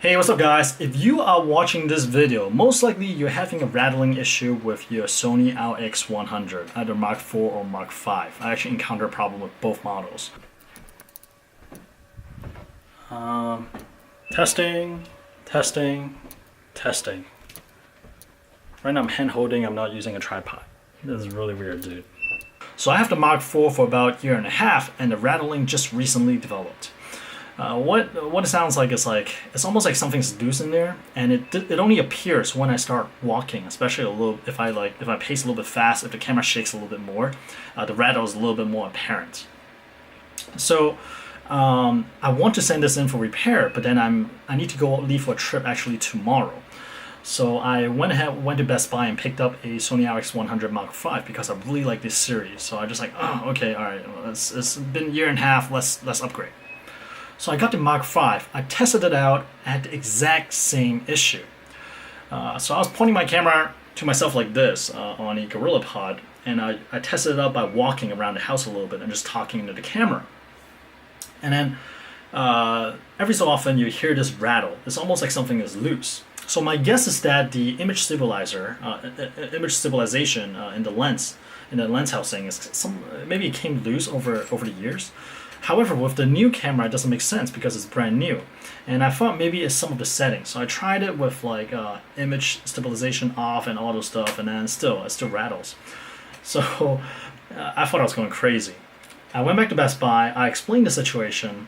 Hey, what's up guys? If you are watching this video, most likely you're having a rattling issue with your Sony RX100, either Mark IV or Mark V. I actually encountered a problem with both models. Testing. Right now I'm hand holding, I'm not using a tripod. This is really weird, dude. So I have the Mark IV for about a year and a half, and the rattling just recently developed. What it sounds like is it's almost like something's loose in there, and it only appears when I start walking, especially if I pace a little bit fast, if the camera shakes a little bit more, the rattle is a little bit more apparent. So I want to send this in for repair, but then I need to leave for a trip actually tomorrow. So I went to Best Buy and picked up a Sony RX100 Mark V because I really like this series. So I just oh, okay, all right, it's been a year and a half, let's upgrade. So I got the Mark V, I tested it out, I had the exact same issue. So I was pointing my camera to myself like this on a GorillaPod, and I tested it out by walking around the house a little bit and just talking into the camera. And then every so often you hear this rattle. It's almost like something is loose. So my guess is that the image stabilization in the lens housing maybe it came loose over the years. However, with the new camera, it doesn't make sense because it's brand new. And I thought maybe it's some of the settings. So I tried it with image stabilization off and all those stuff, and then it still rattles. So I thought I was going crazy. I went back to Best Buy, I explained the situation,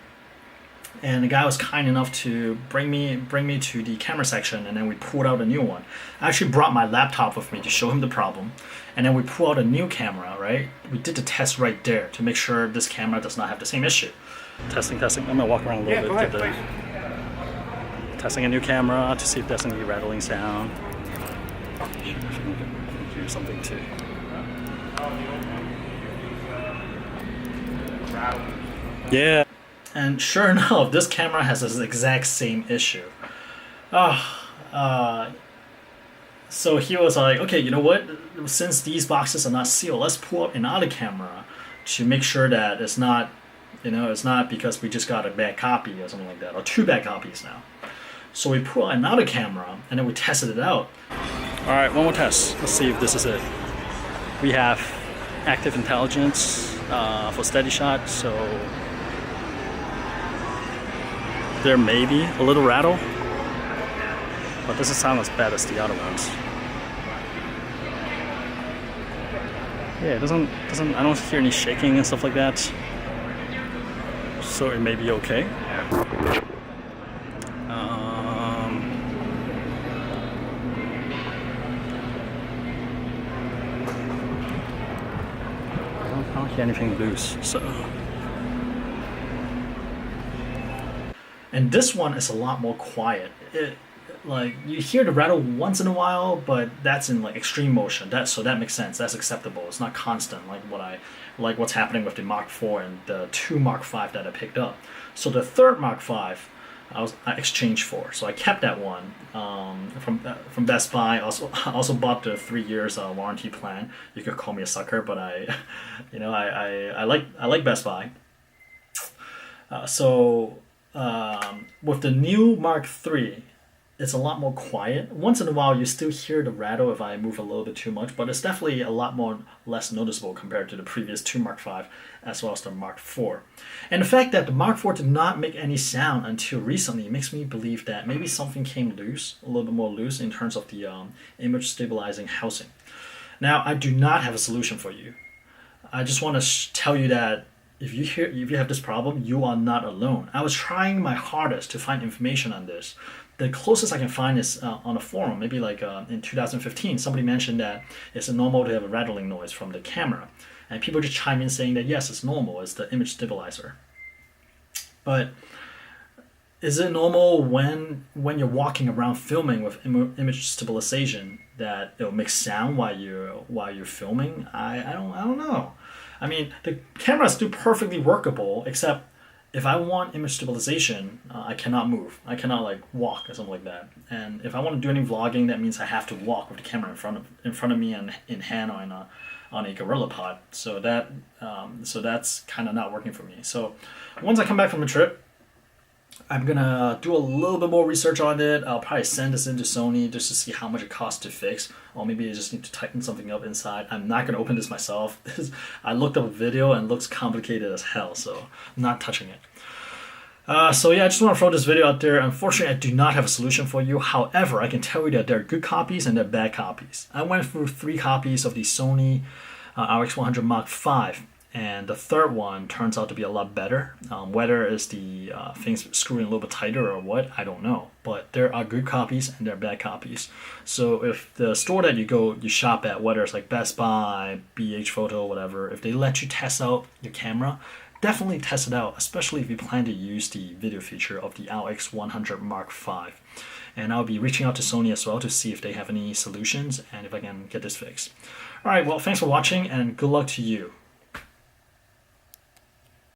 and the guy was kind enough to bring me to the camera section, and then we pulled out a new one. I actually brought my laptop with me to show him the problem, and then we pulled out a new camera, right? We did the test right there to make sure this camera does not have the same issue. Testing. I'm gonna walk around a little bit. Testing a new camera to see if there's any rattling sound. Here's something too. Yeah. And sure enough, this camera has this exact same issue. So he was like, okay, you know what? Since these boxes are not sealed, let's pull up another camera to make sure that it's not because we just got a bad copy or something like that, or two bad copies now. So we pull out another camera and then we tested it out. All right, one more test. Let's see if this is it. We have active intelligence for steady shot, so there may be a little rattle, but it doesn't sound as bad as the other ones. Yeah, it doesn't. I don't hear any shaking and stuff like that, so it may be okay. I don't hear anything loose, so. And this one is a lot more quiet. You hear the rattle once in a while, but that's in extreme motion. So that makes sense. That's acceptable. It's not constant like what's happening with the Mark IV and the two Mark V that I picked up. So the third Mark V I exchanged for. So I kept that one from Best Buy. I also bought the 3 years warranty plan. You could call me a sucker, but I like Best Buy. With the new Mark III, it's a lot more quiet. Once in a while, you still hear the rattle if I move a little bit too much, but it's definitely a lot less noticeable compared to the previous two Mark V as well as the Mark IV. And the fact that the Mark IV did not make any sound until recently makes me believe that maybe something came loose, a little bit more loose in terms of the image stabilizing housing. Now, I do not have a solution for you. I just want to tell you that if you have this problem, you are not alone. I was trying my hardest to find information on this. The closest I can find is on a forum, maybe in 2015, somebody mentioned that it's normal to have a rattling noise from the camera. And people just chime in saying that yes, it's normal, it's the image stabilizer. But is it normal when you're walking around filming with image stabilization that it'll make sound while you're filming? I don't know. I mean, the camera is still perfectly workable, except if I want image stabilization, I cannot move. I cannot walk or something like that. And if I want to do any vlogging, that means I have to walk with the camera in front of me and in hand or on a GorillaPod. So that's kind of not working for me. So once I come back from the trip, I'm gonna do a little bit more research on it. I'll probably send this into Sony just to see how much it costs to fix, or maybe I just need to tighten something up inside. I'm not gonna open this myself. I looked up a video and it looks complicated as hell, so I'm not touching it. So yeah, I just want to throw this video out there. Unfortunately, I do not have a solution for you. However, I can tell you that there are good copies and there are bad copies. I went through 3 copies of the Sony RX100 V, and the third one turns out to be a lot better. Whether it's the things screwing a little bit tighter or what, I don't know. But there are good copies and there are bad copies. So if the store that you shop at, whether it's like Best Buy, BH Photo, whatever, if they let you test out your camera, definitely test it out, especially if you plan to use the video feature of the RX100 V. And I'll be reaching out to Sony as well to see if they have any solutions and if I can get this fixed. Alright, well, thanks for watching and good luck to you.